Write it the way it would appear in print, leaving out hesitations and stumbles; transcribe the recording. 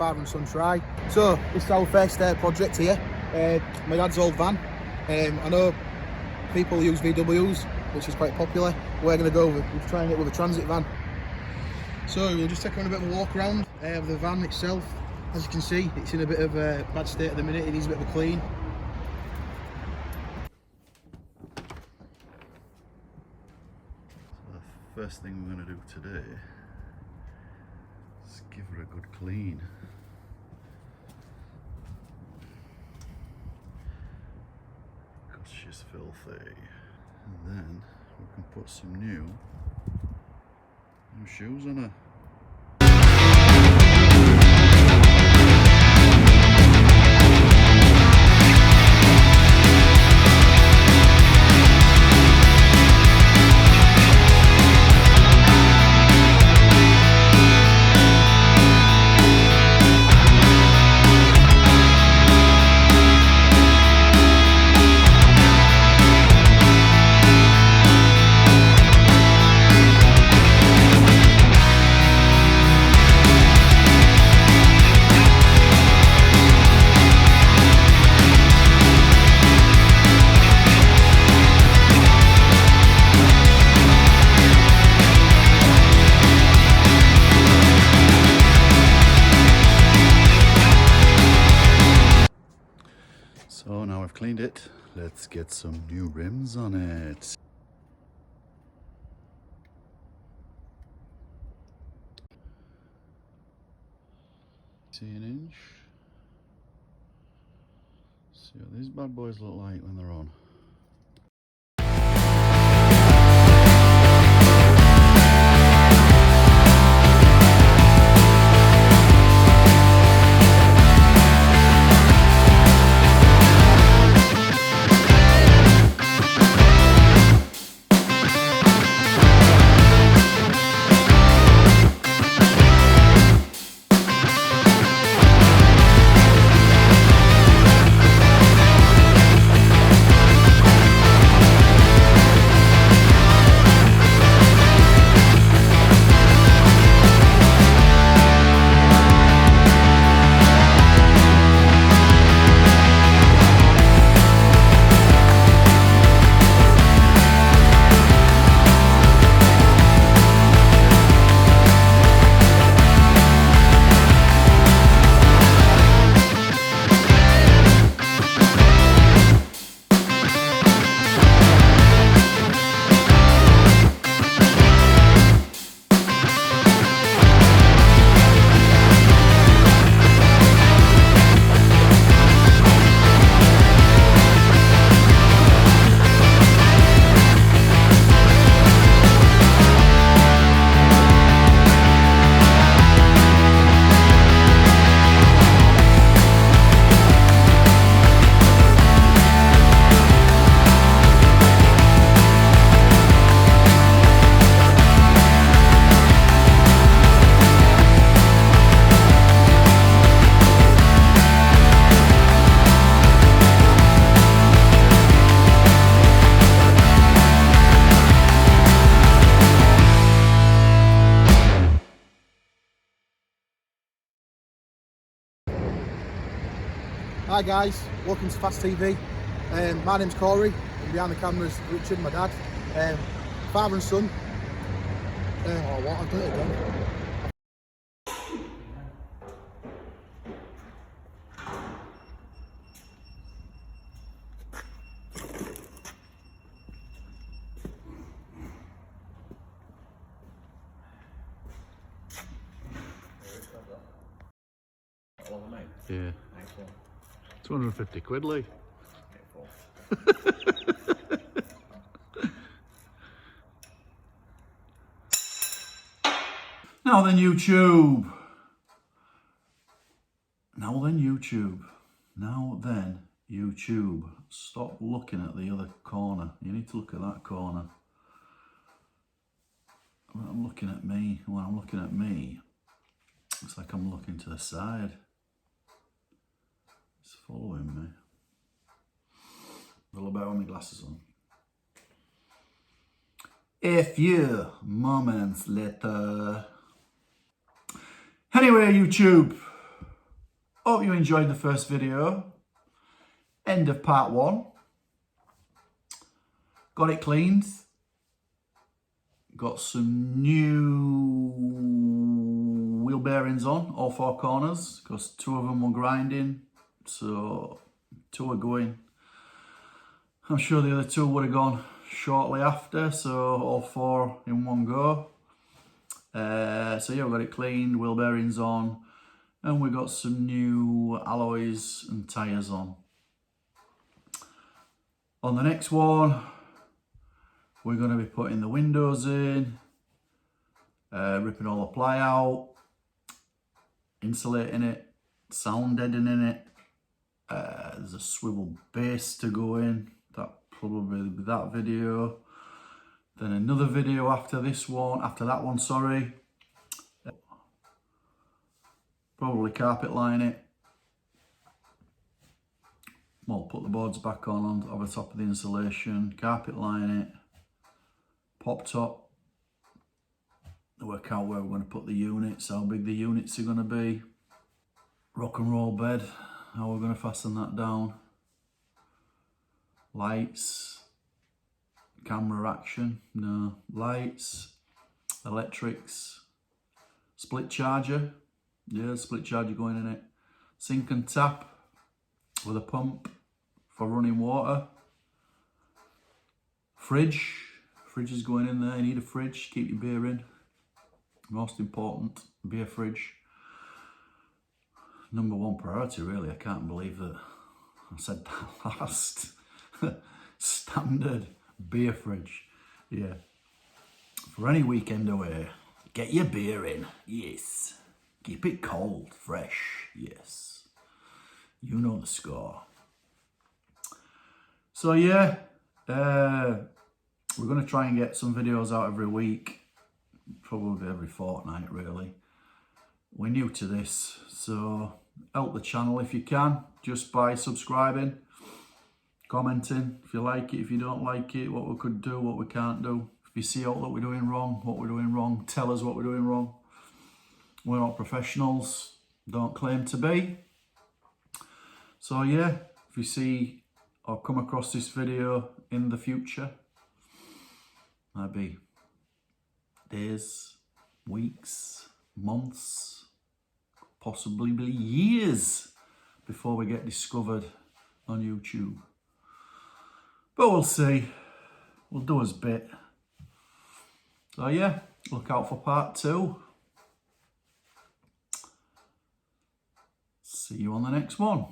father and son try. So this is our first project here. My dad's old van. I know people use VWs, which is quite popular. We're going to go with trying it with a transit van. So we'll just take on a bit of a walk around of the van itself. As you can see, it's in a bit of a bad state at the minute. It needs a bit of a clean. So the first thing we're going to do today is give her a good clean. Because she's filthy. And then we can put some new shoes on her. So now I've cleaned it, let's get some new rims on it. See an inch. See what these bad boys look like when they're on. Hi guys, welcome to F.A.S.T TV. My name's Corey, and behind the camera is Richard, my dad. Father and son. Oh, what? I've done it again. Yeah. 250 quid, Lee. Now then, YouTube. Now then, YouTube. Now then, YouTube. Stop looking at the other corner. You need to look at that corner. When I'm looking at me, it's like I'm looking to the side. It's following me. A little bit with my glasses on. A few moments later. Anyway, YouTube, hope you enjoyed the first video. End of part 1. Got it cleaned. Got some new wheel bearings on all 4 corners because 2 of them were grinding, so 2 are going. I'm sure the other 2 would have gone shortly after, so all 4 in one go. So yeah, we got it cleaned, wheel bearings on, and we got some new alloys and tyres on. On the next one, we're going to be putting the windows in, ripping all the ply out, insulating it, sound deadening it. There's a swivel base to go in. That probably be that video. Then another video after this one, after that one, sorry. Probably carpet line it. Well, put the boards back on over the top of the insulation, carpet line it, pop top. Work out where we're going to put the units, how big the units are going to be. Rock and roll bed, how we're going to fasten that down. Lights, camera action, no. Lights, electrics, split charger, yeah, split charger going in it. Sink and tap with a pump for running water. Fridge is going in there, you need a fridge, keep your beer in. Most important, beer fridge. Number 1 priority really, I can't believe that I said that last. Standard beer fridge, yeah. For any weekend away, get your beer in, yes. Keep it cold, fresh, yes. You know the score. So yeah, we're going to try and get some videos out every week. Probably every fortnight really. We're new to this, so help the channel if you can, just by subscribing, commenting if you like it, if you don't like it, what we could do, what we can't do. If you see out that we're doing wrong, what we're doing wrong, tell us what we're doing wrong. We're not professionals, don't claim to be. So yeah, if you see or come across this video in the future, might be days, weeks, months, possibly years before we get discovered on YouTube. But we'll see. We'll do us bit. So yeah, look out for part 2. See you on the next one.